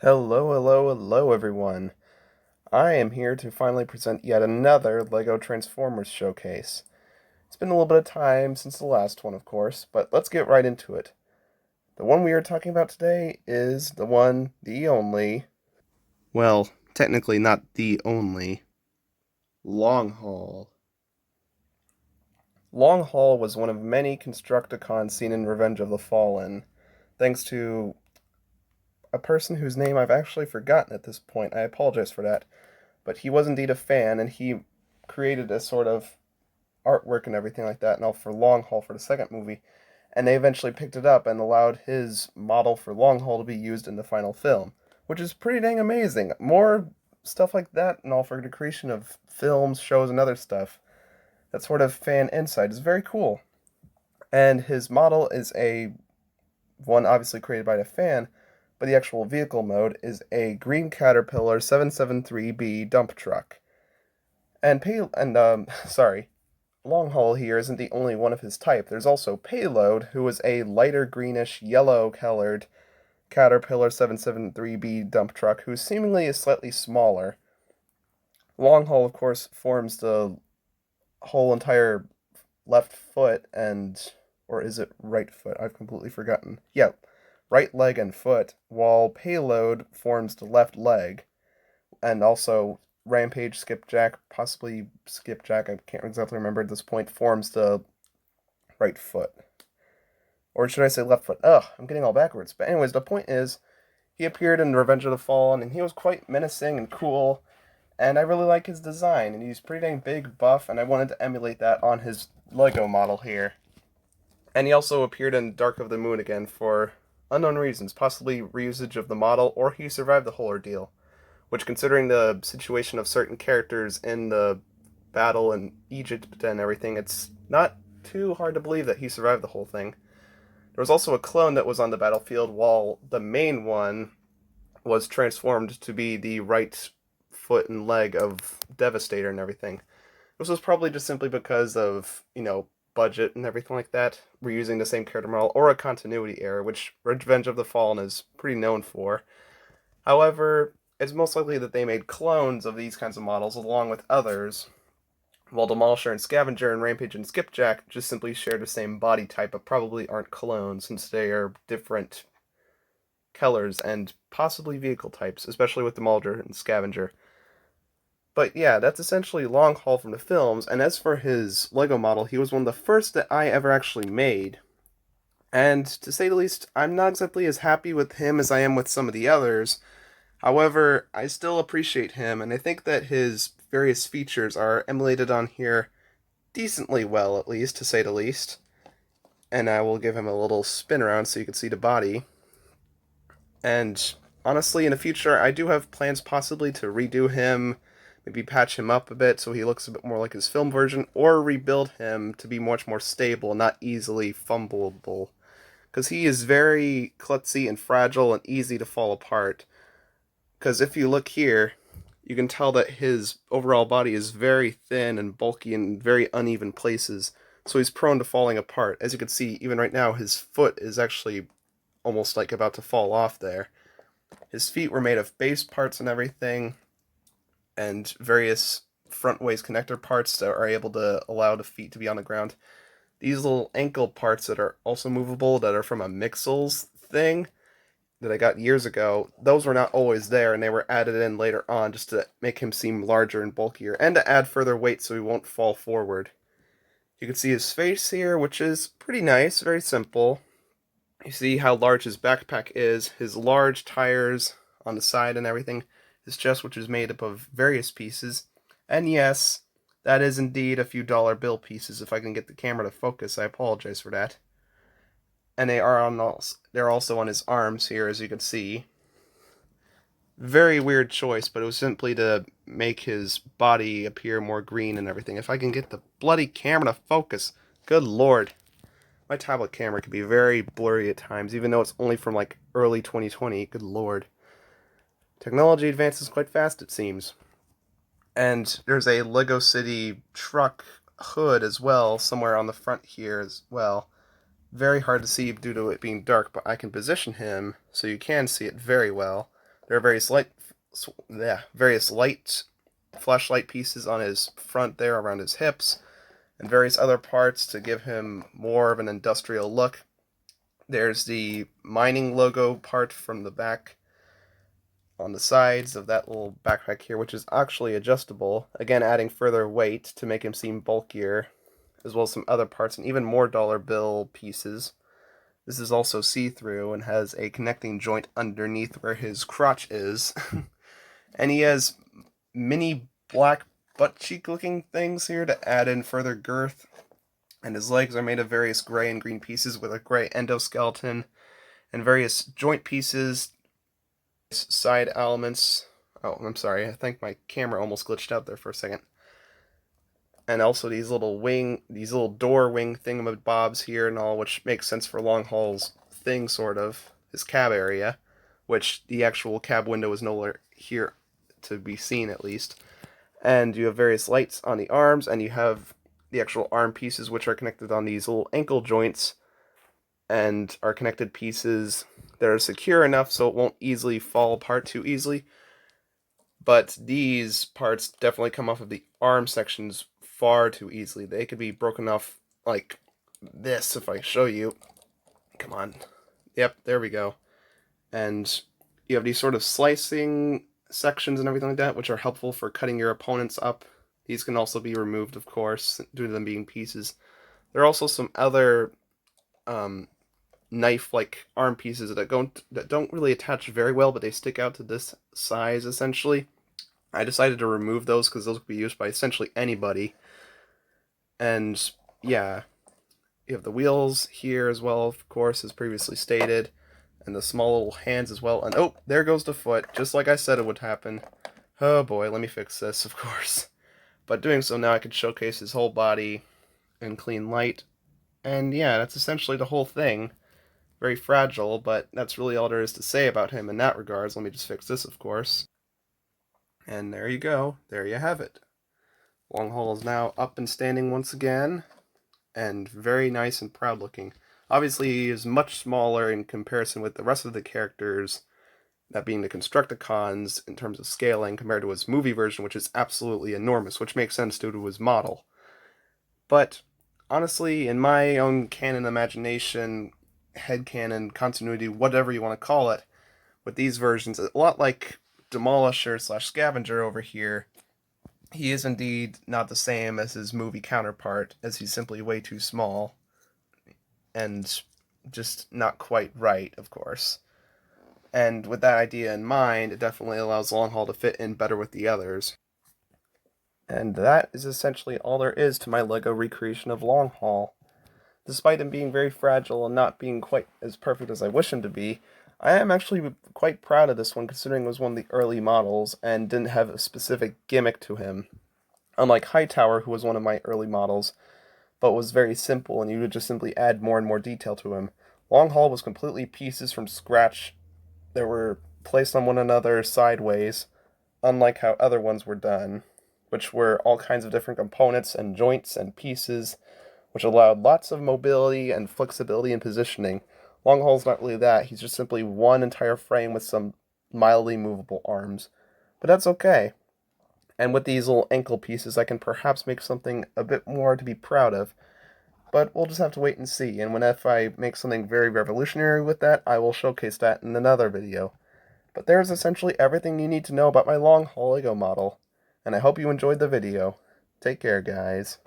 Hello, hello, hello, everyone. I am here to finally present yet another LEGO Transformers showcase. It's been a little bit of time since the last one, of course, but let's get right into it. The one we are talking about today is the one, the only, well, technically not the only, Long Haul. Long Haul was one of many Constructicons seen in Revenge of the Fallen, thanks to a person whose name I've actually forgotten at this point. I apologize for that. But he was indeed a fan, and he created a sort of artwork and everything like that, and all for Long Haul for the second movie. And they eventually picked it up and allowed his model for Long Haul to be used in the final film, which is pretty dang amazing. More stuff like that and all for the creation of films, shows, and other stuff. That sort of fan insight is very cool. And his model is a one obviously created by the fan, but the actual vehicle mode is a green Caterpillar 773B dump truck. Sorry, Long Haul here isn't the only one of his type. There's also Payload, who is a lighter greenish yellow colored Caterpillar 773B dump truck, who seemingly is slightly smaller. Long Haul, of course, forms the whole entire left foot and, or is it right foot? I've completely forgotten. Yeah, right leg and foot, while Payload forms the left leg, and also Rampage, Skipjack, possibly Skipjack, I can't exactly remember at this point, forms the right foot. Or should I say left foot? Ugh, I'm getting all backwards. But anyways, the point is, he appeared in Revenge of the Fallen, and he was quite menacing and cool, and I really like his design, and he's pretty dang big, buff, and I wanted to emulate that on his Lego model here. And he also appeared in Dark of the Moon again for unknown reasons, possibly reusage of the model, or he survived the whole ordeal. Which, considering the situation of certain characters in the battle in Egypt and everything, it's not too hard to believe that he survived the whole thing. There was also a clone that was on the battlefield, while the main one was transformed to be the right foot and leg of Devastator and everything. This was probably just simply because of, budget and everything like that. We're using the same character model, or a continuity error, which Revenge of the Fallen is pretty known for. However, it's most likely that they made clones of these kinds of models along with others, while Demolisher and Scavenger and Rampage and Skipjack just simply share the same body type but probably aren't clones since they are different colors and possibly vehicle types, especially with Demolisher and Scavenger. But yeah, that's essentially Long Haul from the films, and as for his Lego model, he was one of the first that I ever actually made. And to say the least, I'm not exactly as happy with him as I am with some of the others. However, I still appreciate him, and I think that his various features are emulated on here decently well, at least, to say the least. And I will give him a little spin around so you can see the body. And honestly, in the future, I do have plans possibly to redo him, maybe patch him up a bit so he looks a bit more like his film version, or rebuild him to be much more stable, not easily fumbleable. Because he is very klutzy and fragile and easy to fall apart. Because if you look here, you can tell that his overall body is very thin and bulky in very uneven places, so he's prone to falling apart. As you can see, even right now, his foot is actually almost like about to fall off there. His feet were made of base parts and everything, and various front ways connector parts that are able to allow the feet to be on the ground. These little ankle parts that are also movable, that are from a Mixels thing, that I got years ago, those were not always there, and they were added in later on just to make him seem larger and bulkier, and to add further weight so he won't fall forward. You can see his face here, which is pretty nice, very simple. You see how large his backpack is, his large tires on the side and everything, his chest, which is made up of various pieces. And yes, that is indeed a few dollar bill pieces. If I can get the camera to focus, I apologize for that. And they're also on his arms here, as you can see. Very weird choice, but it was simply to make his body appear more green and everything. If I can get the bloody camera to focus, good lord. My tablet camera can be very blurry at times, even though it's only from like early 2020. Good lord. Technology advances quite fast, it seems. And there's a Lego City truck hood as well, somewhere on the front here as well. Very hard to see due to it being dark, but I can position him so you can see it very well. There are various light flashlight pieces on his front there around his hips, and various other parts to give him more of an industrial look. There's the mining logo part from the back on the sides of that little backpack here, which is actually adjustable, again adding further weight to make him seem bulkier, as well as some other parts and even more dollar bill pieces. This is also see-through and has a connecting joint underneath where his crotch is. And he has mini black butt cheek looking things here to add in further girth. And his legs are made of various gray and green pieces with a gray endoskeleton and various joint pieces, side elements. Oh, I'm sorry, I think my camera almost glitched out there for a second. And also these little door wing thingamabobs here and all, which makes sense for Long Haul's thing, sort of, his cab area, which the actual cab window is nowhere here to be seen, at least. And you have various lights on the arms, and you have the actual arm pieces, which are connected on these little ankle joints, and are connected pieces that are secure enough so it won't easily fall apart too easily. But these parts definitely come off of the arm sections far too easily. They could be broken off like this if I show you. Come on. Yep, there we go. And you have these sort of slicing sections and everything like that, which are helpful for cutting your opponents up. These can also be removed, of course, due to them being pieces. There are also some other knife-like arm pieces that don't really attach very well, but they stick out to this size, essentially. I decided to remove those because those could be used by essentially anybody. And yeah, you have the wheels here as well, of course, as previously stated, and the small little hands as well. And oh, there goes the foot, just like I said it would happen. Oh boy, let me fix this, of course. But doing so now, I can showcase his whole body in clean light. And yeah, that's essentially the whole thing. Very fragile, but that's really all there is to say about him in that regards. Let me just fix this, of course. And there you go. There you have it. Long Haul is now up and standing once again, and very nice and proud looking. Obviously, he is much smaller in comparison with the rest of the characters, that being the Constructicons in terms of scaling, compared to his movie version, which is absolutely enormous, which makes sense due to his model. But honestly, in my own canon imagination, headcanon, continuity, whatever you want to call it, with these versions, a lot like Demolisher / Scavenger over here, he is indeed not the same as his movie counterpart, as he's simply way too small, and just not quite right, of course. And with that idea in mind, it definitely allows Long Haul to fit in better with the others. And that is essentially all there is to my LEGO recreation of Long Haul. Despite him being very fragile and not being quite as perfect as I wish him to be, I am actually quite proud of this one, considering it was one of the early models and didn't have a specific gimmick to him. Unlike Hightower, who was one of my early models, but was very simple and you would just simply add more and more detail to him. Long Haul was completely pieces from scratch that were placed on one another sideways, unlike how other ones were done, which were all kinds of different components and joints and pieces, which allowed lots of mobility and flexibility in positioning. Long Haul's not really that, he's just simply one entire frame with some mildly movable arms. But that's okay. And with these little ankle pieces, I can perhaps make something a bit more to be proud of. But we'll just have to wait and see, and if I make something very revolutionary with that, I will showcase that in another video. But there's essentially everything you need to know about my Long Haul LEGO model, and I hope you enjoyed the video. Take care, guys.